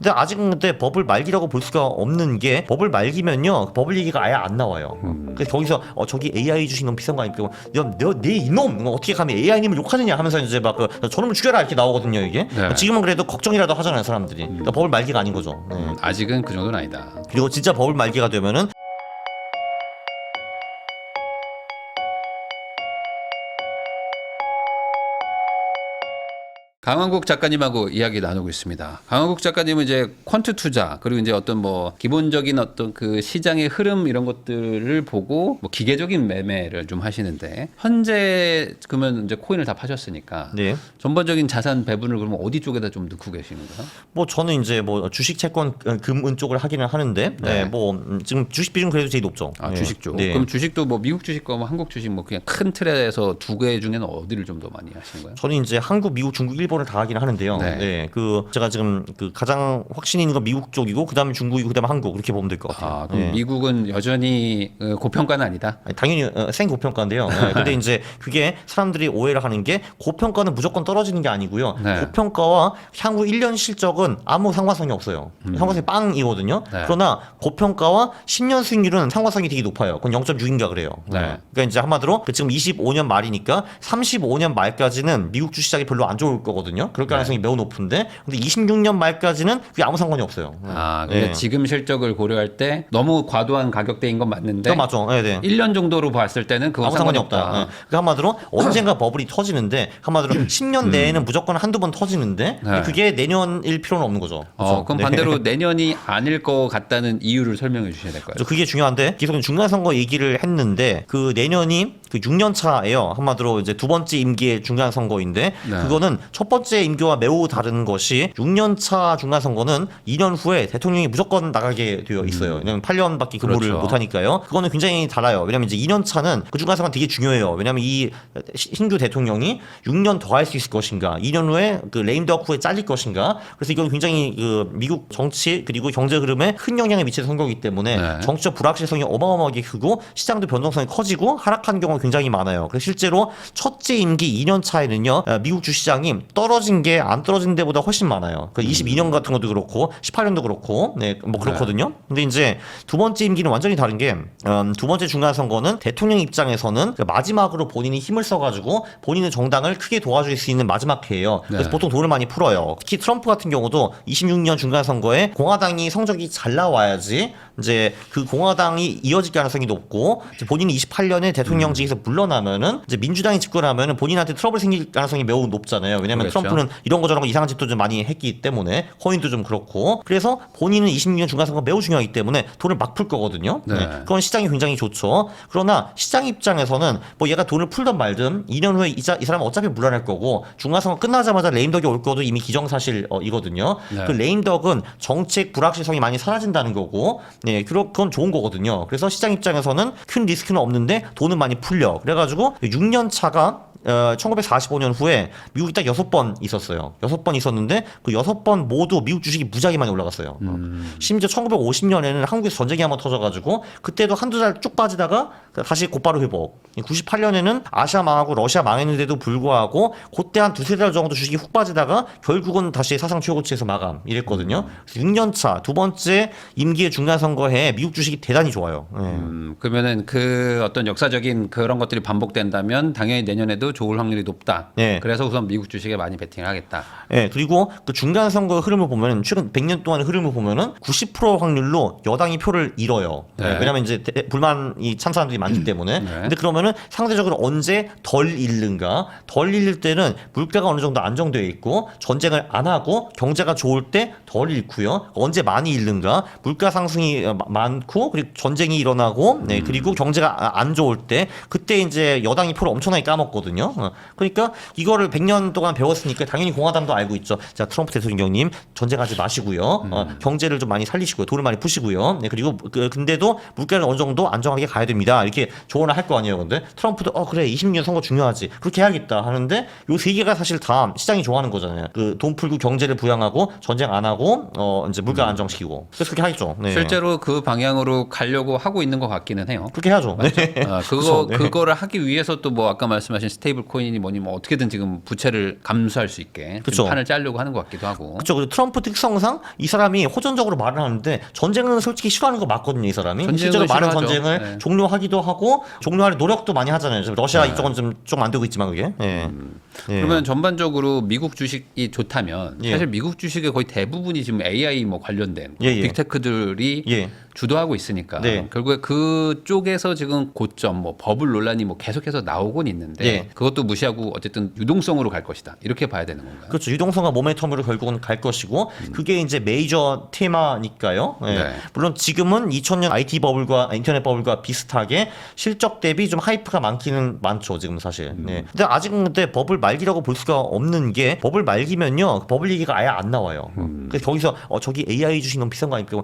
근데 아직은 근데 버블 말기라고 볼 수가 없는 게 버블 말기면요 버블 얘기가 아예 안 나와요. 그래서 거기서 저기 AI 주식 너무 비싼 거 아닙니까? 내 이놈 어떻게 감히 AI님을 욕하느냐 하면서 이제 막 저놈을 죽여라 이렇게 나오거든요 이게. 네. 지금은 그래도 걱정이라도 하잖아요 사람들이. 그러니까 버블 말기가 아닌 거죠. 네. 아직은 그 정도는 아니다. 그리고 진짜 버블 말기가 되면은 강원국 작가님하고 이야기 나누고 있습니다. 강원국 작가님은 이제 퀀트 투자 그리고 이제 어떤 뭐 기본적인 어떤 그 시장의 흐름 이런 것들을 보고 뭐 기계적인 매매를 좀 하시는데 현재 그러면 이제 코인을 다 파셨으니까 네. 전반적인 자산 배분을 그러면 어디 쪽에다 좀 넣고 계시는가요? 뭐 저는 이제 뭐 주식 채권 금은 쪽을 하기는 하는데 네. 뭐 지금 주식 비중 그래도 제일 높죠. 아, 네. 주식 쪽. 네. 그럼 주식도 뭐 미국 주식과 뭐 한국 주식 뭐 그냥 큰 틀에서 두 개 중에는 어디를 좀 더 많이 하시는 거예요? 저는 이제 한국, 미국, 중국, 일본을 다 하긴 하는데요. 네. 네. 그 제가 지금 그 가장 확신 있는 건 미국 쪽이고 그다음에 중국이고 그다음에 한국 이렇게 보면 될 것 같아요. 아, 그럼 네. 미국은 여전히 고평가는 아니다. 아니, 당연히 센 고평가인데요. 네. 근데 이제 그게 사람들이 오해를 하는 게 고평가는 무조건 떨어지는 게 아니고요. 네. 고평가와 향후 1년 실적은 아무 상관성이 없어요. 상관성이 빵이거든요. 네. 그러나 고평가와 10년 수익률은 상관성이 되게 높아요. 그건 0.6인가 그래요. 네. 그러니까 이제 한마디로 지금 25년 말이니까 35년 말까지는 미국 주시장이 별로 안 좋을 거거든요. 그럴 가능성이 매우 높은데 근데 26년 말까지는 그게 아무 상관이 없어요. 아, 근데 네. 지금 실적을 고려할 때 너무 과도한 가격대인 건 맞는데 맞죠. 네, 네. 1년 정도로 봤을 때는 그건 아무 상관이 없다. 네. 그러니까 한마디로 언젠가 버블이 터지는데 한마디로 10년 내에는 무조건 한두 번 터지는데 네. 그게 내년일 필요는 없는 거죠. 그렇죠? 그럼 네. 반대로 내년이 아닐 것 같다는 이유를 설명해 주셔야 될 거예요. 그래서 그게 중요한데 계속 중간 선거 얘기를 했는데 그 내년이 그 6년 차예요. 한마디로 이제 두 번째 임기의 중간 선거인데 네. 그거는 첫 번째 임기와 매우 다른 것이 6년 차 중간 선거는 2년 후에 대통령이 무조건 나가게 되어 있어요. 왜냐면 8년밖에 근무를 그렇죠. 못 하니까요. 그거는 굉장히 달라요. 왜냐면 이제 2년 차는 그 중간 선거는 되게 중요해요. 왜냐면 이 신규 대통령이 6년 더 할 수 있을 것인가, 2년 후에 그 레임덕 후에 잘릴 것인가. 그래서 이건 굉장히 그 미국 정치 그리고 경제 흐름에 큰 영향을 미치는 선거이기 때문에 네. 정치적 불확실성이 어마어마하게 크고 시장도 변동성이 커지고 하락하는 경우가 굉장히 많아요. 그래서 실제로 첫째 임기 2년 차에는요 미국 주시장이 떨어진 게 안 떨어진 데보다 훨씬 많아요. 그 22년 같은 것도 그렇고 18년도 그렇고 네 뭐 그렇거든요. 근데 이제 두 번째 임기는 완전히 다른 게 두 번째 중간 선거는 대통령 입장에서는 마지막으로 본인이 힘을 써가지고 본인의 정당을 크게 도와줄 수 있는 마지막 해예요. 그래서 네. 보통 돈을 많이 풀어요. 특히 트럼프 같은 경우도 26년 중간 선거에 공화당이 성적이 잘 나와야지 이제 그 공화당이 이어질 가능성이 높고 이제 본인이 28년에 대통령직에서 물러나면은 이제 민주당이 집권하면은 본인한테 트러블 생길 가능성이 매우 높잖아요. 왜냐하면 그렇죠. 트럼프는 이런 거 저런 거 이상한 짓도 좀 많이 했기 때문에 코인도 좀 그렇고 그래서 본인은 26년 중간 선거 매우 중요하기 때문에 돈을 막 풀 거거든요. 네. 네. 그건 시장이 굉장히 좋죠. 그러나 시장 입장에서는 뭐 얘가 돈을 풀던 말든 2년 후에 이 사람은 어차피 물러날 거고 중간 선거 끝나자마자 레임덕이 올 거도 이미 기정사실이거든요. 네. 그 레임덕은 정책 불확실성이 많이 사라진다는 거고, 네, 그건 좋은 거거든요. 그래서 시장 입장에서는 큰 리스크는 없는데 돈은 많이 풀려. 그래가지고 6년 차가 1945년 후에 미국이 딱 6번 있었어요. 6번 있었는데 그 6번 모두 미국 주식이 무지하게 많이 올라갔어요. 심지어 1950년에는 한국에서 전쟁이 한번 터져가지고 그때도 한두 달 쭉 빠지다가 다시 곧바로 회복. 98년에는 아시아 망하고 러시아 망했는데도 불구하고 그때 한 두세 달 정도 주식이 훅 빠지다가 결국은 다시 사상 최고치에서 마감 이랬거든요. 그래서 6년 차 두 번째 임기의 중간 선거에 미국 주식이 대단히 좋아요. 네. 그러면은 그 어떤 역사적인 그런 것들이 반복된다면 당연히 내년에도 좋을 확률이 높다. 네. 그래서 우선 미국 주식에 많이 베팅을 하겠다. 네, 그리고 그 중간 선거 흐름을 보면 최근 100년 동안의 흐름을 보면은 90% 확률로 여당이 표를 잃어요. 네. 네, 왜냐하면 이제 불만이 찬 사람들이 많기 때문에. 네. 근데 그러면은 상대적으로 언제 덜 잃는가? 덜 잃을 때는 물가가 어느 정도 안정되어 있고 전쟁을 안 하고 경제가 좋을 때 덜 잃고요. 언제 많이 잃는가? 물가 상승이 많고 그리고 전쟁이 일어나고 네, 그리고 경제가 안 좋을 때 그때 이제 여당이 표를 엄청나게 까먹거든요. 그러니까 이거를 100년 동안 배웠으니까 당연히 공화당도 알고 있죠. 자, 트럼프 대통령님 전쟁하지 마시고요. 경제를 좀 많이 살리시고요. 돈을 많이 푸시고요. 네, 그리고 근데도 물가를 어느 정도 안정하게 가야 됩니다. 이렇게 조언을 할 거 아니에요. 근데 트럼프도 그래 26년 선거 중요하지. 그렇게 해야겠다 하는데 요 세 개가 사실 다 시장이 좋아하는 거잖아요. 그 돈 풀고 경제를 부양하고 전쟁 안 하고 이제 물가 안정시키고. 그래서 그렇게 하겠죠. 네. 실제로 그 방향으로 가려고 하고 있는 것 같기는 해요. 그렇게 해야죠. 네. 그거 그쵸, 네. 그거를 하기 위해서 또 뭐 아까 말씀하신 스테이블 스테이블 코인이 뭐니 뭐 어떻게든 지금 부채를 감수할 수 있게 그쵸. 좀 판을 짜려고 하는 것 같기도 하고. 그렇죠. 그리고 트럼프 특성상 이 사람이 호전적으로 말을 하는데 전쟁은 솔직히 싫어하는 거 맞거든요. 이 사람이 전쟁을 실제로 많은 싫어하죠. 전쟁을 네. 종료하기도 하고 종료할 노력도 많이 하잖아요. 지금 러시아 네. 이쪽은 좀 안 되고 있지만 그게. 예. 예. 그러면 전반적으로 미국 주식이 좋다면 예. 사실 미국 주식의 거의 대부분이 지금 AI 뭐 관련된 예, 예. 빅테크들이 예. 주도하고 있으니까 네. 결국에 그쪽에서 지금 고점 뭐 버블 논란이 뭐 계속해서 나오곤 있는데 예. 그것도 무시하고 어쨌든 유동성으로 갈 것이다 이렇게 봐야 되는 건가요? 그렇죠. 유동성과 모멘텀으로 결국은 갈 것이고 그게 이제 메이저 테마니까요. 예. 네. 물론 지금은 2000년 IT 버블과 인터넷 버블과 비슷하게 실적 대비 좀 하이프가 많기는 많죠. 지금 사실. 예. 근데 아직은 근데 버블 말기라고 볼 수가 없는 게 버블 말기면요. 버블 얘기가 아예 안 나와요. 그래서 거기서 저기 AI 주식 너무 비싼 거 아닙니까?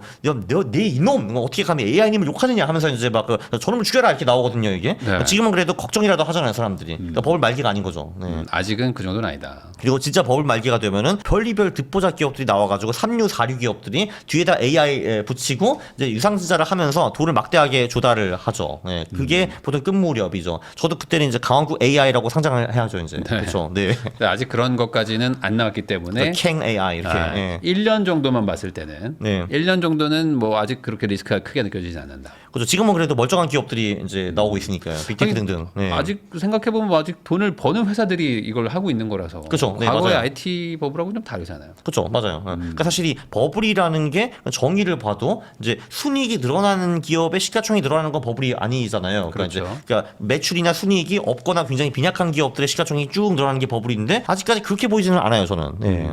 내 이놈 어떻게 감히 AI님을 욕하느냐 하면서 이제 막 저놈을 죽여라 이렇게 나오거든요. 이게. 네. 지금은 그래도 걱정이라도 하잖아요. 사람들이. 그러니까 버블 말기가 아닌 거죠. 네. 아직은 그 정도는 아니다. 그리고 진짜 버블 말기가 되면은 별의별 듣보잡 기업들이 나와가지고 3류, 4류 기업들이 뒤에다 AI 붙이고 이제 유상증자를 하면서 돈을 막대하게 조달을 하죠. 예, 그게 보통 끝무렵이죠. 저도 그때는 이제 강원구 AI라고 상장을 해야죠 이제. 그렇죠. 네. 근데 아직 그런 것까지는 안 나왔기 때문에 캥 AI 이렇게. 예. 1년 정도만 봤을 때는 네. 1년 정도는 뭐 아직 그렇게 리스크가 크게 느껴지지 않는다. 그렇죠. 지금은 그래도 멀쩡한 기업들이 이제 나오고 있으니까요. 빅테크 아니, 등등. 네. 아직 생각해 보면 아직 돈을 버는 회사들이 이걸 하고 있는 거라서. 그쵸. 네, 과거의 맞아요. IT 버블하고 좀 다르잖아요. 그렇죠, 맞아요. 그러니까 사실 이 버블이라는 게 정의를 봐도 이제 순이익이 늘어나는 기업의 시가총액이 늘어나는 건 버블이 아니잖아요. 그러니까, 그렇죠. 이제 그러니까 매출이나 순이익이 없거나 굉장히 빈약한 기업들의 시가총액이 쭉 늘어나는 게 버블인데 아직까지 그렇게 보이지는 않아요, 저는. 네.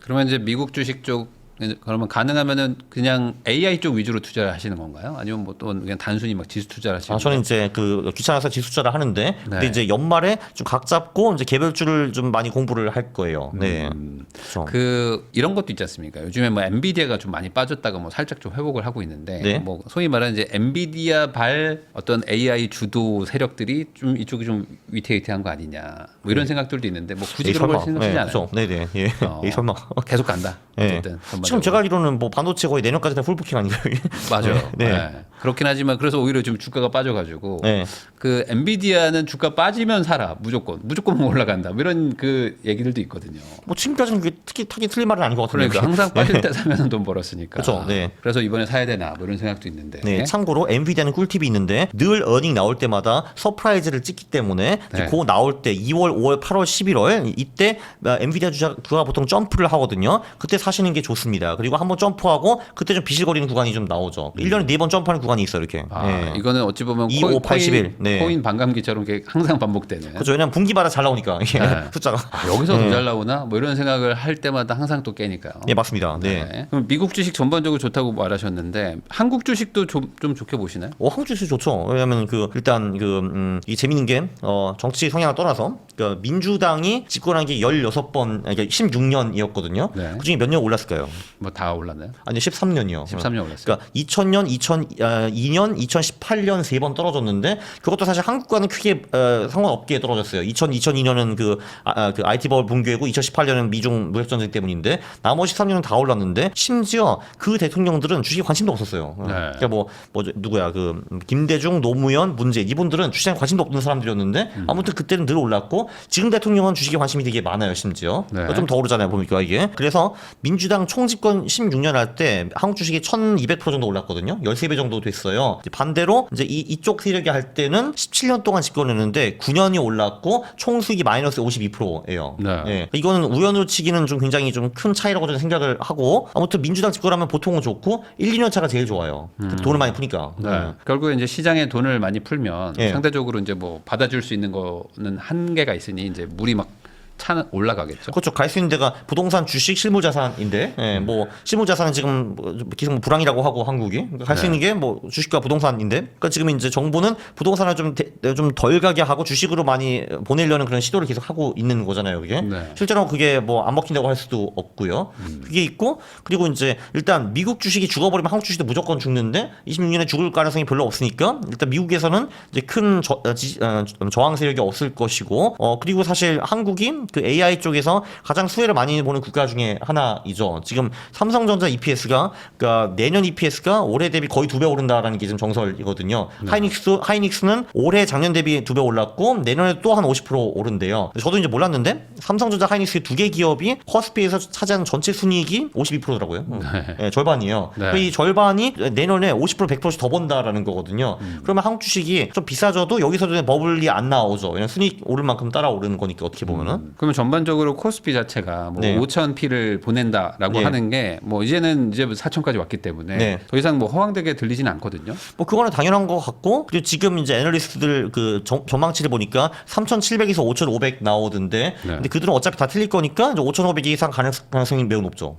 그러면 이제 미국 주식 쪽 그러면 가능하면은 그냥 AI 쪽 위주로 투자를 하시는 건가요? 아니면 뭐 또 그냥 단순히 막 지수 투자를 하시는 저는 이제 그 귀찮아서 지수 투자를 하는데 근데 네. 이제 연말에 좀 각 잡고 이제 개별주를 좀 많이 공부를 할 거예요. 네. 그렇죠. 그 이런 것도 있지 않습니까? 요즘에 뭐 엔비디아가 좀 많이 빠졌다가 뭐 살짝 좀 회복을 하고 있는데 네. 뭐 소위 말하는 이제 엔비디아 발 어떤 AI 주도 세력들이 좀 이쪽이 좀 위태위태한 거 아니냐 뭐 이런 생각들도 있는데 뭐 굳이 그런 걸 생각하지 않아요. 그렇죠. 네네. 예. 에이, 설마. 계속 간다. 네. 어쨌든 지금 제가 알기로는 뭐 반도체 거의 내년까지 다 풀부킹 아닌가요? 이게? 맞아요. 네. 네. 그렇긴 하지만 그래서 오히려 지금 주가가 빠져가지고 네. 그 엔비디아는 주가 빠지면 사라 무조건 올라간다 뭐 이런 그 얘기들도 있거든요. 뭐 지금까지는 그게 특히 타기 틀린 말은 아닌 것 같은데. 그러니까 항상 빠질 때 사면 돈 벌었으니까. 그렇죠. 네. 그래서 이번에 사야 되나 뭐 이런 생각도 있는데. 네, 참고로 엔비디아는 꿀팁이 있는데 늘 어닝 나올 때마다 서프라이즈를 찍기 때문에 네. 그 나올 때 2월, 5월, 8월, 11월 이때 엔비디아 주가가 보통 점프를 하거든요. 그때 사시는 게 좋습니다. 그리고 한번 점프하고 그때 좀 비실거리는 구간이 좀 나오죠. 1년에 4번 점프하는 구간이 있어요, 이렇게. 네. 이거는 어찌 보면 2, 5, 8, 11. 네. 코인 반감기처럼 이렇게 항상 반복되는. 그렇죠. 왜냐면 분기마다 잘 나오니까 이게 네. 숫자가. 여기서 더 잘 나오나 뭐 이런 생각을 할 때마다 항상 또 깨니까요. 네, 맞습니다. 네. 네. 그럼 미국 주식 전반적으로 좋다고 말하셨는데 한국 주식도 좀 좋게 보시나요? 한국 주식 좋죠. 왜냐하면 일단 이 재밌는 게 정치 성향을 떠나서 민주당이 집권한 게 16번, 그러니까 16년이었거든요. 네. 그중에 몇 년 올랐을까요? 뭐 다 올랐나요? 아니 13년이요. 13년 올랐어요. 그러니까 2000년, 2002년, 2018년 세 번 떨어졌는데 그것도 사실 한국과는 크게 상관없게 떨어졌어요. 2002년은 그 IT 버블 붕괴고 2018년은 미중 무역 전쟁 때문인데 나머지 13년은 다 올랐는데 심지어 그 대통령들은 주식에 관심도 없었어요. 네. 그러니까 뭐 누구야 김대중, 노무현, 문재인 이분들은 주식에 관심도 없는 사람들이었는데 아무튼 그때는 늘 올랐고 지금 대통령은 주식에 관심이 되게 많아요. 심지어 네. 좀 더 오르잖아요. 보니까 이게 그래서 민주당 총집권 16년 할 때 한국 주식이 1200% 정도 올랐거든요. 13배 정도 됐어요. 반대로 이제 이쪽 세력이 할 때는 17년 동안 집권했는데 9년이 올랐고 총 수익이 마이너스 52%예요. 네. 예. 이거는 우연으로 치기는 좀 굉장히 좀 큰 차이라고 저는 생각을 하고 아무튼 민주당 집권하면 보통은 좋고 1, 2년 차가 제일 좋아요. 돈을 많이 푸니까. 네. 결국에 이제 시장에 돈을 많이 풀면 예. 상대적으로 이제 뭐 받아줄 수 있는 거는 한계가 있으니 이제 물이 막 차는 올라가겠죠. 그렇죠. 갈 수 있는 데가 부동산, 주식, 실물자산인데, 예, 뭐 실물자산은 지금 기승 불황이라고 하고 한국이 갈 수 네. 있는 게 뭐 주식과 부동산인데, 그러니까 지금 이제 정부는 부동산을 좀 덜 가게 하고 주식으로 많이 보내려는 그런 시도를 계속 하고 있는 거잖아요. 그게 네. 실제로 그게 뭐 안 먹힌다고 할 수도 없고요. 그게 있고 그리고 이제 일단 미국 주식이 죽어버리면 한국 주식도 무조건 죽는데 26년에 죽을 가능성이 별로 없으니까 일단 미국에서는 이제 큰 저항 세력이 없을 것이고, 그리고 사실 한국이 그 AI 쪽에서 가장 수혜를 많이 보는 국가 중에 하나이죠. 지금 삼성전자 EPS가 그러니까 내년 EPS가 올해 대비 거의 2배 오른다라는 게 지금 정설이거든요. 하이닉스는 올해 작년 대비 2배 올랐고 내년에 또 한 50% 오른대요. 저도 이제 몰랐는데 삼성전자, 하이닉스 두 개 기업이 코스피에서 차지하는 전체 순이익이 52%더라고요. 네, 절반이에요. 네. 이 절반이 내년에 50% 100%씩 더 번다라는 거거든요. 그러면 한국 주식이 좀 비싸져도 여기서도 버블이 안 나오죠. 왜냐면 순이익 오를 만큼 따라 오르는 거니까 어떻게 보면은. 그러면 전반적으로 코스피 자체가 뭐 네. 5,000P를 보낸다라고 네. 하는 게 뭐 이제는 이제 4,000까지 왔기 때문에 네. 더 이상 뭐 허황되게 들리지는 않거든요. 뭐 그거는 당연한 것 같고 그리고 지금 이제 애널리스트들 그 전망치를 보니까 3,700에서 5,500 나오던데 네. 근데 그들은 어차피 다 틀릴 거니까 5,500 이상 가능성이 매우 높죠.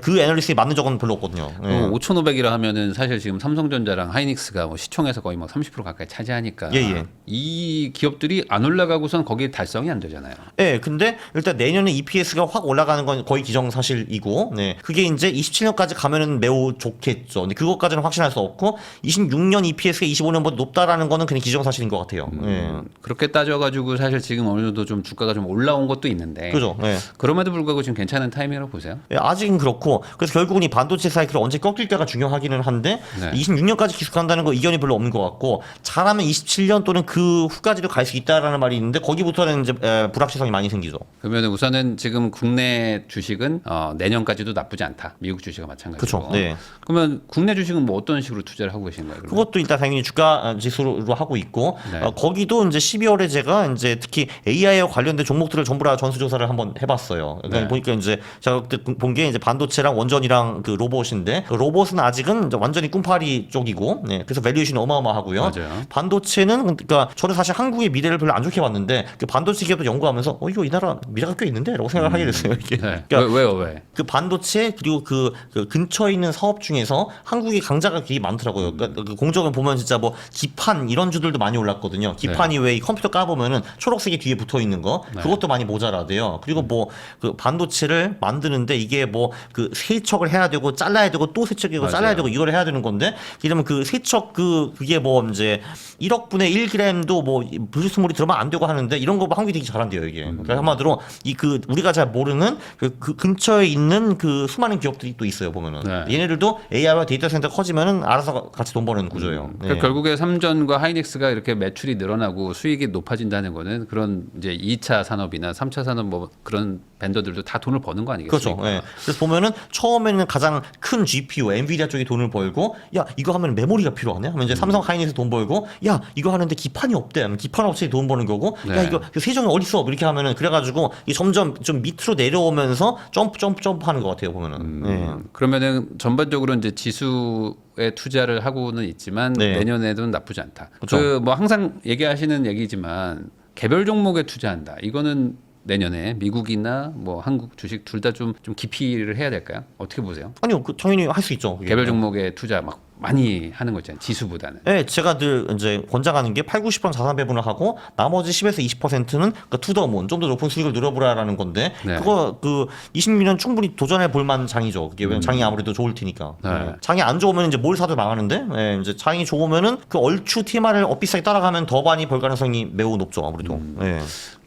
그 애널리스트에 맞는 적은 별로 없거든요. 5,500이라 하면은 사실 지금 삼성전자랑 하이닉스가 뭐 시총에서 거의 뭐 30% 가까이 차지하니까 예. 이 기업들이 안 올라가고선 거기에 달성이 안 되잖아요. 네, 근데 일단 내년에 EPS가 확 올라가는 건 거의 기정사실이고, 네, 그게 이제 27년까지 가면은 매우 좋겠죠. 근데 그것까지는 확신할 수 없고, 26년 EPS가 25년보다 높다라는 거는 그냥 기정사실인 것 같아요. 네. 그렇게 따져가지고 사실 지금 어느 정도 좀 주가가 좀 올라온 것도 있는데, 그죠. 네. 그럼에도 불구하고 지금 괜찮은 타이밍이라고 보세요. 네, 아직은 그렇고, 그래서 결국은 이 반도체 사이클을 언제 꺾일까가 중요하기는 한데, 네. 26년까지 계속 간다는 거 이견이 별로 없는 것 같고, 잘하면 27년 또는 그 후까지도 갈 수 있다라는 말이 있는데, 거기부터는 이제 불확실성이 많이 생기죠. 그러면 우선은 지금 국내 주식은 내년까지도 나쁘지 않다. 미국 주식과 마찬가지로. 그렇죠. 네. 그러면 국내 주식은 뭐 어떤 식으로 투자를 하고 계신 거예요? 그러면? 그것도 일단 당연히 주가 지수로 하고 있고 네. 거기도 이제 12월에 제가 이제 특히 AI와 관련된 종목들을 전부 다 전수조사를 한번 해봤어요. 그러니까 네. 보니까 이제 제가 그때 본 게 이제 반도체랑 원전이랑 그 로봇인데 그 로봇은 아직은 이제 완전히 꿈파리 쪽이고 네. 그래서 밸류에이션이 어마어마하고요. 맞아요. 반도체는 그러니까 저는 사실 한국의 미래를 별로 안 좋게 봤는데 그 반도체 기업도 연구하면서 이거 이 나라 미래가 꽤 있는데라고 생각을 하게 됐어요. 이게. 네. 그러니까 왜요? 그 반도체 그리고 그 근처에 있는 사업 중에서 한국이 강자가 되게 많더라고요. 그러니까 그 공정을 보면 진짜 뭐 기판 이런 주들도 많이 올랐거든요. 기판이 왜 이 컴퓨터 까보면은 초록색이 뒤에 붙어 있는 거 네. 그것도 많이 모자라대요. 그리고 뭐 그 반도체를 만드는데 이게 뭐 그 세척을 해야 되고 잘라야 되고 또 세척이고 맞아요. 잘라야 되고 이걸 해야 되는 건데 이러면 그 세척 그게 뭐 이제 1억 분의 1g도 뭐 불순물이 들어가면 안 되고 하는데 이런 거 한국이 되게 잘한대요 이게. 그러니까 한마디로 이 그 우리가 잘 모르는 그 근처에 있는 그 수많은 기업들이 또 있어요 보면은 네. 얘네들도 AI와 데이터 센터 커지면은 알아서 같이 돈 버는 구조예요. 네. 그러니까 결국에 삼전과 하이닉스가 이렇게 매출이 늘어나고 수익이 높아진다는 거는 그런 이제 2차 산업이나 3차 산업 뭐 그런 벤더들도 다 돈을 버는 거 아니겠습니까? 그렇죠. 예. 그래서 보면은 처음에는 가장 큰 GPU, 엔비디아 쪽이 돈을 벌고, 야 이거 하면 메모리가 필요하네. 하면 이제 삼성 하이닉스 돈 벌고, 야 이거 하는데 기판이 없대. 하면 기판 업체에 돈 버는 거고, 야 네. 이거 세종이 어디 있어? 이렇게 하면은 그래가지고 이 점점 좀 밑으로 내려오면서 점프하는 것 같아요 보면은. 예. 그러면은 전반적으로 이제 지수에 투자를 하고는 있지만 네. 내년에도 나쁘지 않다. 그렇죠. 그 뭐 항상 얘기하시는 얘기지만 개별 종목에 투자한다. 이거는 내년에 미국이나 뭐 한국 주식 둘 다 좀 기피를 해야 될까요? 어떻게 보세요? 아니요, 그 당연히 할 수 있죠. 그게. 개별 종목에 투자 막 많이 하는 거 있잖아요. 지수보다는. 네, 제가 늘 이제 권장하는 게 8, 90% 자산 배분을 하고 나머지 10에서 20%는 그 투더문 좀 더 높은 수익을 누려보라라는 건데 네. 그거 그 20년 충분히 도전해 볼 만한 장이죠. 그게 왜냐면 장이 아무래도 좋을 테니까. 네. 장이 안 좋으면 이제 뭘 사도 망하는데 이제 장이 좋으면은 그 얼추 TMR을 엇비싸게 따라가면 더 많이 벌 가능성이 매우 높죠. 아무래도. 네.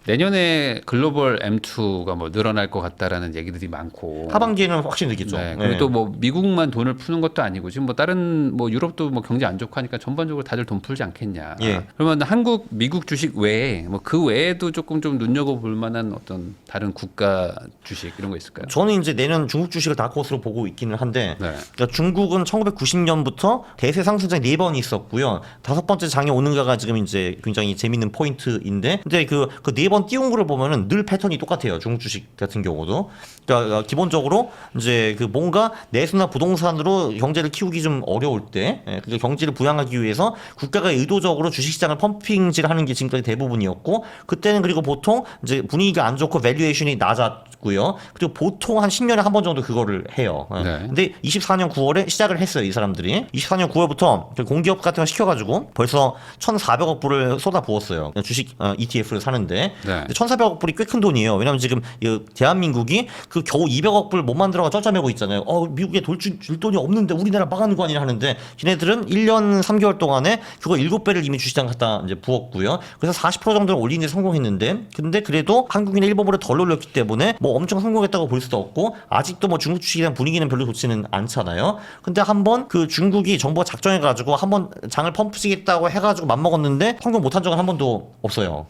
내년에 글로벌 M2가 뭐 늘어날 것 같다라는 얘기들이 많고 하반기에는 확실히 늘겠죠. 네, 그리고 또 뭐 미국만 돈을 푸는 것도 아니고 지금 뭐 다른 뭐 유럽도 뭐 경제 안 좋고 하니까 전반적으로 다들 돈 풀지 않겠냐. 예. 그러면 한국, 미국 주식 외에 뭐 그 외에도 조금 좀 눈여겨볼 만한 어떤 다른 국가 주식 이런 거 있을까요? 저는 이제 내년 중국 주식을 다크호스로 보고 있기는 한데 네. 그러니까 중국은 1990년부터 대세 상승장이 4번 있었고요. 5번째 장에 오는가가 지금 이제 굉장히 재밌는 포인트인데 근데 그 4번 띄운 거를 보면은 늘 패턴이 똑같아요. 중국 주식 같은 경우도. 그러니까 기본적으로 이제 그 뭔가 내수나 부동산으로 경제를 키우기 좀 어려울 때 그 경제를 부양하기 위해서 국가가 의도적으로 주식시장을 펌핑질하는 게 지금까지 대부분이었고 그때는 그리고 보통 이제 분위기가 안 좋고 밸류에이션이 낮았고요. 그리고 보통 한 10년에 한 번 정도 그거를 해요. 네. 근데 24년 9월에 시작을 했어요. 이 사람들이. 24년 9월부터 공기업 같은 거 시켜가지고 벌써 1,400억 불을 쏟아 부었어요. 주식 ETF를 사는데 네. 1,400억 불이 꽤 큰 돈이에요. 왜냐하면 지금 이 대한민국이 그 겨우 200억 불 못 만들어가 쩔쩔매고 있잖아요. 미국에 줄 돈이 없는데 우리나라 망하는 거 아니냐 하는데 걔네들은 1년 3개월 동안에 그거 7배를 이미 주시장 갖다 이제 부었고요. 그래서 40% 정도는 올리는 데 성공했는데 근데 그래도 한국이나 일본보다 덜 올렸기 때문에 뭐 엄청 성공했다고 볼 수도 없고 아직도 뭐 중국 주식에 대한 분위기는 별로 좋지는 않잖아요. 근데 한번 그 중국이 정부가 작정해가지고 한번 장을 펌프시겠다고 해가지고 맘먹었는데 성공 못한 적은 한 번도 없어요.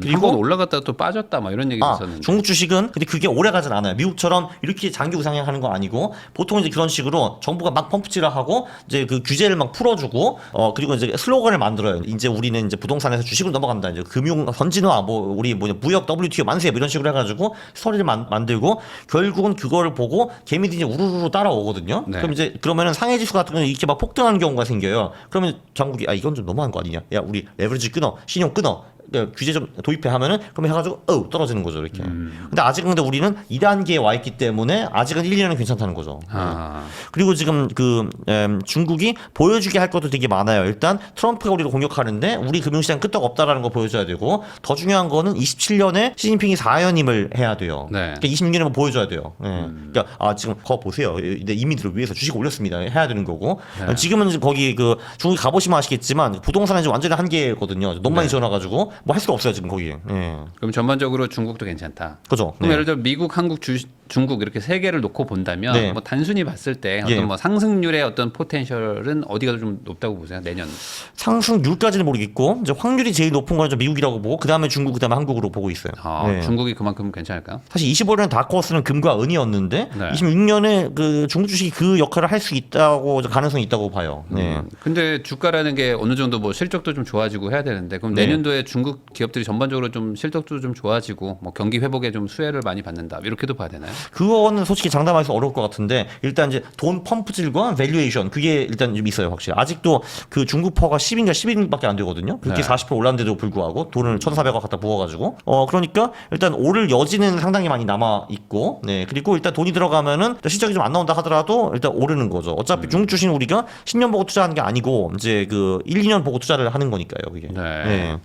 그리고 한번 올라갔다가 또 빠졌다 막 이런 얘기도 있었는데. 중국 주식은 근데 그게 오래 가진 않아요. 미국처럼 이렇게 장기 우상향하는 거 아니고 보통 이제 그런 식으로 정부가 막 펌프질을 하고 이제 그 규제를 막 풀어주고 그리고 이제 슬로건을 만들어요. 이제 우리는 이제 부동산에서 주식으로 넘어간다. 이제 금융 선진화 뭐 우리 뭐냐 무역 WTO 만세 뭐 이런 식으로 해가지고 스토리를 만들고 결국은 그거를 보고 개미들이 이제 우르르 따라오거든요. 네. 그럼 이제 그러면은 상해 지수 같은 경우는 이렇게 막 폭등하는 경우가 생겨요. 그러면 장국이 이건 좀 너무한 거 아니냐? 야 우리 레버리지 끊어, 신용 끊어. 규제 좀 도입해 하면은 그러면 해가지고 떨어지는 거죠 이렇게. 근데 아직은 근데 우리는 2단계에 와 있기 때문에 아직은 1, 2년은 괜찮다는 거죠. 그리고 지금 그 중국이 보여주게 할 것도 되게 많아요. 일단 트럼프가 우리를 공격하는데 우리 금융시장 끄떡 없다라는 거 보여줘야 되고 더 중요한 거는 27년에 시진핑이 4연임을 해야 돼요. 네. 그러니까 26년에 보여줘야 돼요. 그러니까 이지금 거 보세요. 이민들을 위해서 주식 올렸습니다. 해야 되는 거고. 네. 지금은 이제 거기 그 중국 가보시면 아시겠지만 부동산은 이제 완전히 한계거든요. 너무 많이 지어놔가지고. 뭐 할 수가 없어요 지금 거기. 그럼 전반적으로 중국도 괜찮다. 그죠. 그럼 예를 들어 미국, 한국, 중국 이렇게 세 개를 놓고 본다면 네. 뭐 단순히 봤을 때 어떤 뭐 상승률의 어떤 포텐셜은 어디가 좀 높다고 보세요? 내년. 상승률까지는 모르겠고 이제 확률이 제일 높은 건 미국이라고 보고 그 다음에 중국, 그 다음에 한국으로 보고 있어요. 중국이 그만큼 괜찮을까요? 사실 25년 다크호스는 금과 은이었는데 네. 26년에 그 중국 주식이 그 역할을 할 수 있다고 가능성이 있다고 봐요. 근데 주가라는 게 어느 정도 뭐 실적도 좀 좋아지고 해야 되는데 그럼 내년도에 중국 기업들이 전반적으로 좀 실적도 좀 좋아지고 뭐 경기 회복에 좀 수혜를 많이 받는다 이렇게도 봐야 되나요? 그거는 솔직히 장담하기서 어려울 것 같은데 일단 이제 돈 펌프질과 밸류에이션 그게 일단 좀 있어요 확실히. 아직도 그 중국 퍼가 10인가 11밖에 안 되거든요. 그렇게 40% 올랐는데도 불구하고 돈을 1,400억 갖다 부어가지고 그러니까 일단 오를 여지는 상당히 많이 남아 있고 그리고 일단 돈이 들어가면은 실적이 좀 안 나온다 하더라도 일단 오르는 거죠. 어차피 중국 주식은 우리가 10년 보고 투자하는 게 아니고 이제 그 1, 2년 보고 투자를 하는 거니까요.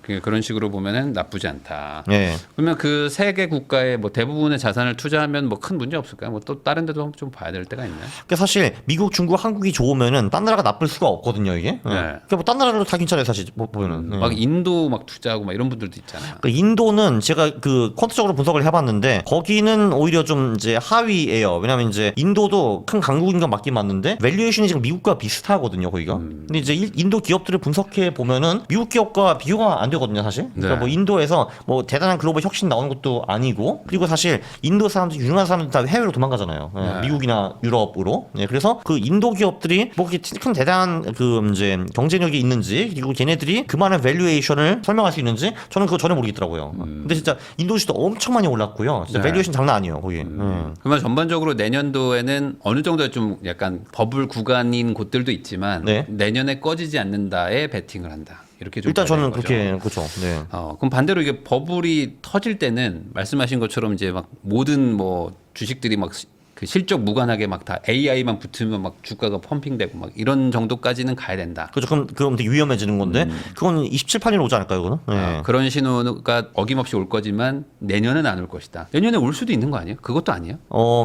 그게. 그런 식으로 보면은 나쁘지 않다. 네. 그러면 그 세 개 국가의 뭐 대부분의 자산을 투자하면 뭐 큰 문제 없을까요? 뭐 또 다른 데도 좀 봐야 될 때가 있나요? 그러니까 사실 미국, 중국, 한국이 좋으면은 딴 나라가 나쁠 수가 없거든요, 이게. 그러니까 뭐 딴 나라로 다 괜찮아요, 사실 보면은. 막 인도 막 투자하고 막 이런 분들도 있잖아요. 그러니까 인도는 제가 그 퀀트적으로 분석을 해봤는데 거기는 오히려 좀 이제 하위예요. 왜냐하면 이제 인도도 큰 강국인 건 맞긴 맞는데 밸류에이션이 지금 미국과 비슷하거든요, 거기가. 근데 이제 인도 기업들을 분석해 보면은 미국 기업과 비교가 안 되거든요, 사실. 그러니까 뭐 인도에서 뭐 대단한 글로벌 혁신 나오는 것도 아니고 그리고 사실 인도 사람들 유능한 사람들 다 해외로 도망가잖아요. 미국이나 유럽으로. 그래서 그 인도 기업들이 뭐 그렇게 큰 대단한 그 이제 경쟁력이 있는지 그리고 걔네들이 그만한 밸류에이션을 설명할 수 있는지 저는 그거 전혀 모르겠더라고요. 근데 진짜 인도 주식도 엄청 많이 올랐고요. 진짜 밸류에이션 장난 아니에요, 거기. 그러면 전반적으로 내년도에는 어느 정도 좀 약간 버블 구간인 곳들도 있지만 내년에 꺼지지 않는다에 베팅을 한다. 이렇게 좀 일단 저는 거죠. 그렇게 그렇죠. 네. 그럼 반대로 이게 버블이 터질 때는 말씀하신 것처럼 이제 막 모든 뭐 주식들이 막 그 실적 무관하게 막 다 AI만 붙으면 막 주가가 펌핑되고 막 이런 정도까지는 가야 된다. 그렇죠. 그럼 되게 위험해지는 건데 그건 27, 8년 오지 않을까요, 그거는? 네. 그런 신호가 어김없이 올 거지만 내년은 안 올 것이다. 내년에 올 수도 있는 거 아니에요? 그것도 아니에요?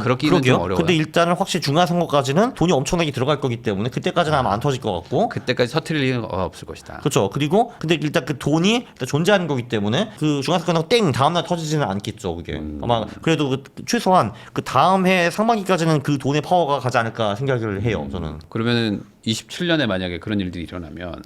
그렇기는 좀 어려워요. 근데 일단은 확실히 중간 선거까지는 돈이 엄청나게 들어갈 거기 때문에 그때까지는 아마 안 터질 것 같고. 그때까지 터트릴 일은 없을 것이다. 그렇죠. 그리고 근데 일단 그 돈이 일단 존재하는 거기 때문에 그 중간 선거는 땡 다음날 터지지는 않겠죠, 그게. 아마 그래도 그 최소한 그 다음 해 상반기까지는 그 돈의 파워가 가지 않을까 생각을 해요, 저는. 그러면은 27년에 만약에 그런 일들이 일어나면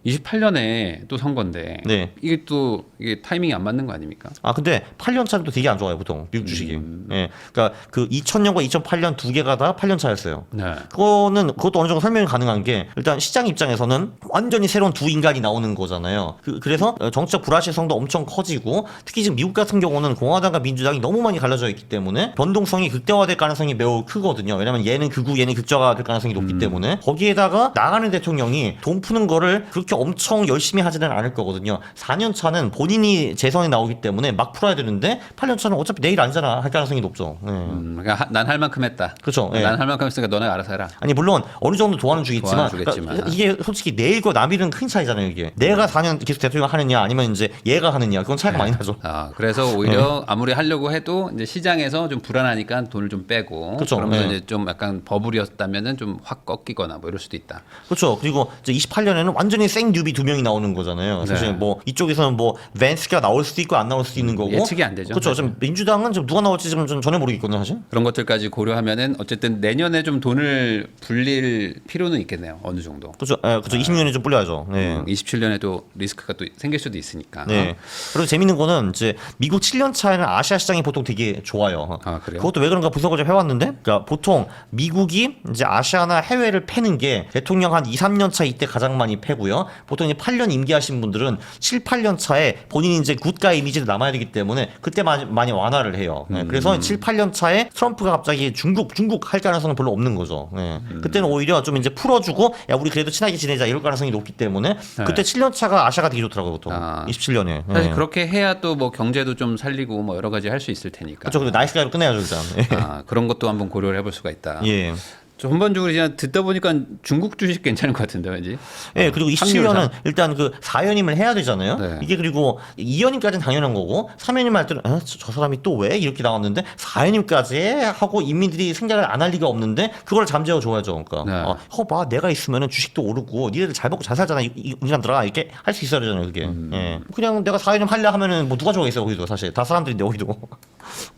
28년에 또 선거인데 이게 타이밍이 안 맞는 거 아닙니까? 근데 8년 차는 또 되게 안 좋아요, 보통 미국 주식이. 그러니까 그 2000년과 2008년 두 개가 다 8년 차였어요. 그것도 어느 정도 설명이 가능한 게 일단 시장 입장에서는 완전히 새로운 두 인간이 나오는 거잖아요. 그래서 정치적 불확실성도 엄청 커지고 특히 지금 미국 같은 경우는 공화당과 민주당이 너무 많이 갈라져 있기 때문에 변동성이 극대화될 가능성이 매우 크거든요. 왜냐하면 얘는 극우, 얘는 극좌가 될 가능성이 높기 때문에 거기에다 거기다가 나가는 대통령이 돈 푸는 거를 그렇게 엄청 열심히 하지는 않을 거거든요. 4년 차는 본인이 재선에 나오기 때문에 막 풀어야 되는데 8년 차는 어차피 내일 아니잖아 할 가능성이 높죠. 그러니까 난 할 만큼 했다. 그렇죠. 난 할 만큼 했으니까 너네 알아서 해라. 아니 물론 어느 정도 도와는 주겠지만, 주겠지만. 이게 솔직히 내일과 남일은 큰 차이잖아요. 이게 내가 4년 계속 대통령 하느냐 아니면 이제 얘가 하느냐 그건 차이가 많이 나죠. 그래서 오히려 아무리 하려고 해도 이제 시장에서 좀 불안하니까 돈을 좀 빼고 그쵸. 그러면서 네. 이제 좀 약간 버블이었다면은 좀 확 꺾이거나 뭐 이럴 수도 있다. 그렇죠. 그리고 이제 28년에는 완전히 생 뉴비 2명이 나오는 거잖아요. 사실 네. 뭐 이쪽에서는 뭐 벤스가 나올 수도 있고 안 나올 수도 있는 거고 예측이 안 되죠. 그렇죠. 사실. 지금 민주당은 지금 누가 나올지 지금 좀 전혀 모르겠거든요, 사실. 그런 것들까지 고려하면은 어쨌든 내년에 좀 돈을 불릴 필요는 있겠네요. 어느 정도. 그렇죠. 그렇죠. 20년에 좀 불려야죠. 네. 27년에도 리스크가 또 생길 수도 있으니까. 네. 그리고 재밌는 거는 이제 미국 7년 차에는 아시아 시장이 보통 되게 좋아요. 그래요? 그것도 왜 그런가 분석을 좀 해왔는데, 그러니까 보통 미국이 이제 아시아나 해외를 패는 게 대통령 한 2, 3년 차 이때 가장 많이 패고요. 보통 이제 8년 임기하신 분들은 7, 8년 차에 본인이 이제 굿가 이미지를 남아야 되기 때문에 그때 많이 완화를 해요. 네. 그래서 7, 8년 차에 트럼프가 갑자기 중국 할 가능성은 별로 없는 거죠. 네. 그때는 오히려 좀 이제 풀어주고 야 우리 그래도 친하게 지내자 이럴 가능성이 높기 때문에 그때 7년 차가 아시아가 되게 좋더라고요. 보통 27년에. 사실 그렇게 해야 또 뭐 경제도 좀 살리고 뭐 여러 가지 할 수 있을 테니까. 그렇죠. 그리고 나이스 가이로 끝내야죠 일단. 그런 것도 한번 고려를 해볼 수가 있다. 예. 전반적으로 그냥 듣다 보니까 중국 주식 괜찮은 것 같은데 왠지. 예, 그리고 27년은 일단 그 4연임을 해야 되잖아요. 네. 이게 그리고 2연임까지는 당연한 거고 3연임 할 때는 저 사람이 또 왜 이렇게 나왔는데 4연임까지 하고 인민들이 생각을 안 할 리가 없는데 그걸 잠재워 줘야죠. 그러니까 네. 봐 내가 있으면은 주식도 오르고 니네들 잘 먹고 잘 살잖아 이 사람들아 이렇게 할 수 있어야 되잖아요. 그게. 예. 그냥 내가 4연임 하려 하면은 뭐 누가 좋아하겠어요 거기도 사실 다 사람들인데 거기도.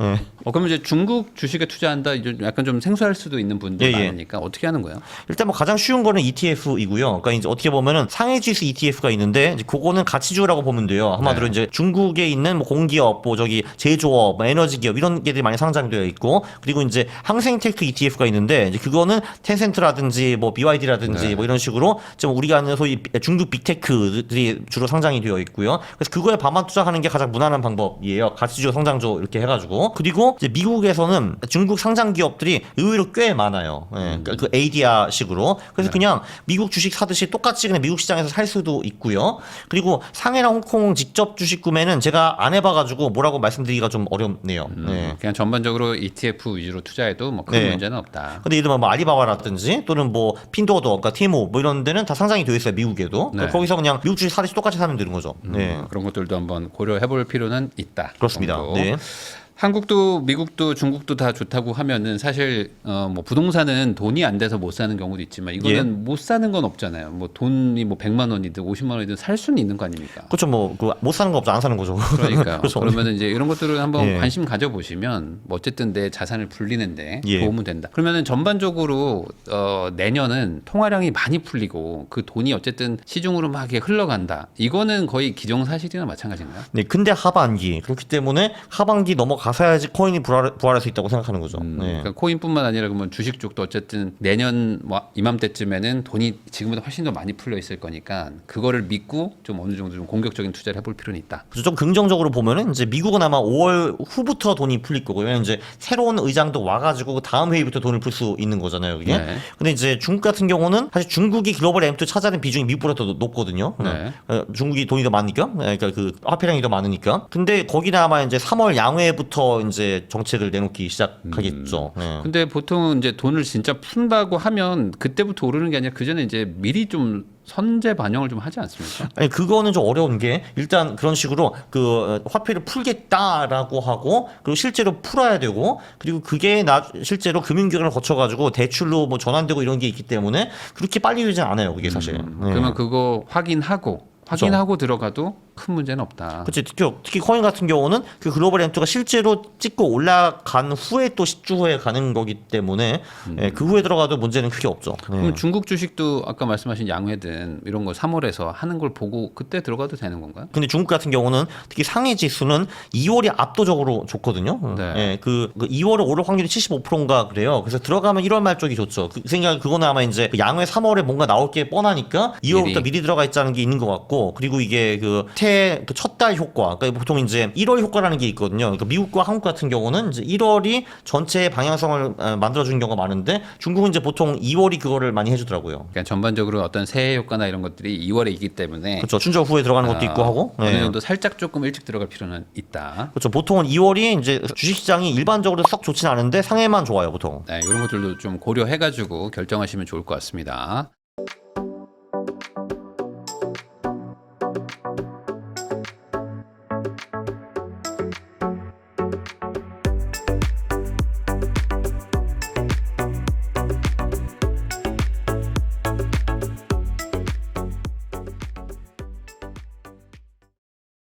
예. 그러면 이제 중국 주식에 투자한다 이제 약간 좀 생소할 수도 있는 분들 예, 예. 많으니까 어떻게 하는 거예요? 일단 뭐 가장 쉬운 거는 ETF이고요. 그러니까 이제 어떻게 보면은 상해지수 ETF가 있는데 이제 그거는 가치주라고 보면 돼요. 한마디로 네. 이제 중국에 있는 뭐 공기업, 뭐 저기 제조업, 뭐 에너지 기업 이런 게들이 많이 상장되어 있고 그리고 이제 항생테크 ETF가 있는데 이제 그거는 텐센트라든지 뭐 BYD라든지 네. 뭐 이런 식으로 좀 우리가 아는 소위 중국 빅테크들이 주로 상장이 되어 있고요. 그래서 그거에 반만 투자하는 게 가장 무난한 방법이에요. 가치주, 성장주 이렇게 해가지고 그리고 이제 미국에서는 중국 상장 기업들이 의외로 꽤 많아요. 예. 그러니까 그 ADR 식으로. 그래서 그냥 미국 주식 사듯이 똑같이 그냥 미국 시장에서 살 수도 있고요. 그리고 상해랑 홍콩 직접 주식 구매는 제가 안 해봐가지고 뭐라고 말씀드리기가 좀 어렵네요. 네. 그냥 전반적으로 ETF 위주로 투자해도 뭐 큰 네. 문제는 없다. 근데 예를 들면 뭐 알리바바라든지 또는 뭐 핀도어도, 그러니까 티모 뭐 이런 데는 다 상장이 되어 있어요 미국에도. 네. 거기서 그냥 미국 주식 사듯이 똑같이 사면 되는 거죠. 네. 그런 것들도 한번 고려해볼 필요는 있다. 그렇습니다. 정도. 네. 한국도 미국도 중국도 다 좋다고 하면은 사실 뭐 부동산은 돈이 안 돼서 못 사는 경우도 있지만 이거는 예. 못 사는 건 없잖아요. 뭐 돈이 뭐 100만 원이든 50만 원이든 살 수는 있는 거 아닙니까? 그렇죠. 뭐 못 사는 거 없죠. 안 사는 거죠. 그러니까요. 그렇죠. 그러면은 이제 이런 것들을 한번 예. 관심 가져보시면 뭐 어쨌든 내 자산을 불리는데 예. 도움은 된다. 그러면은 전반적으로 내년은 통화량이 많이 풀리고 그 돈이 어쨌든 시중으로 막 이렇게 흘러간다. 이거는 거의 기정사실이나 마찬가지인가요? 네, 근데 하반기 그렇기 때문에 하반기 넘어가서야지 코인이 부활할 수 있다고 생각하는 거죠. 네. 그러니까 코인뿐만 아니라 그러면 주식 쪽도 어쨌든 내년 뭐 이맘때쯤에는 돈이 지금보다 훨씬 더 많이 풀려 있을 거니까 그거를 믿고 좀 어느 정도 좀 공격적인 투자를 해볼 필요는 있다. 그래서 좀 긍정적으로 보면은 이제 미국은 아마 5월 후부터 돈이 풀릴 거고요. 왜냐면 이제 새로운 의장도 와가지고 그 다음 회의부터 돈을 풀 수 있는 거잖아요. 그게. 네. 근데 이제 중국 같은 경우는 사실 중국이 글로벌 M2 차지하는 비중이 미국보다 더 높거든요. 네. 중국이 돈이 더 많으니까, 그러니까 그 화폐량이 더 많으니까. 근데 거기는 아마 이제 3월 양회부터 이제 정책을 내놓기 시작하겠죠. 네. 근데 보통은 이제 돈을 진짜 푼다고 하면 그때부터 오르는 게 아니라 그 전에 이제 미리 좀 선제 반영을 좀 하지 않습니까? 아니 그거는 좀 어려운 게 일단 그런 식으로 그 화폐를 풀겠다라고 하고 그리고 실제로 풀어야 되고 그리고 그게 실제로 금융기관을 거쳐가지고 대출로 뭐 전환되고 이런 게 있기 때문에 그렇게 빨리 되지는 않아요. 그게 사실. 네. 그러면 그거 확인하고 들어가도 큰 문제는 없다. 그렇지. 특히 코인 같은 경우는 그 글로벌 M2가 실제로 찍고 올라간 후에 또 10주 후에 가는 거기 때문에 예, 그 후에 들어가도 문제는 크게 없죠. 네. 그럼 중국 주식도 아까 말씀하신 양회든 이런 거 3월에서 하는 걸 보고 그때 들어가도 되는 건가요? 근데 중국 같은 경우는 특히 상해 지수는 2월이 압도적으로 좋거든요. 네. 예, 그 2월에 오를 확률이 75%인가 그래요. 그래서 들어가면 1월 말 쪽이 좋죠. 그 생각 그거는 아마 이제 양회 3월에 뭔가 나올 게 뻔하니까 2월부터 미리 들어가 있자는 게 있는 것 같고 그리고 이게 첫 석 달 효과. 그러니까 보통 이제 1월 효과라는 게 있거든요. 그러니까 미국과 한국 같은 경우는 이제 1월이 전체의 방향성을 만들어주는 경우가 많은데 중국은 이제 보통 2월이 그거를 많이 해주더라고요. 그러니까 전반적으로 어떤 새해 효과나 이런 것들이 2월에 있기 때문에 그렇죠. 춘절 후에 들어가는 것도 있고 하고. 어느 네. 정도 살짝 조금 일찍 들어갈 필요는 있다. 그렇죠. 보통은 2월이 이제 주식시장이 일반적으로 썩 좋진 않은데 상해만 좋아요, 보통. 네, 이런 것들도 좀 고려해가지고 결정하시면 좋을 것 같습니다.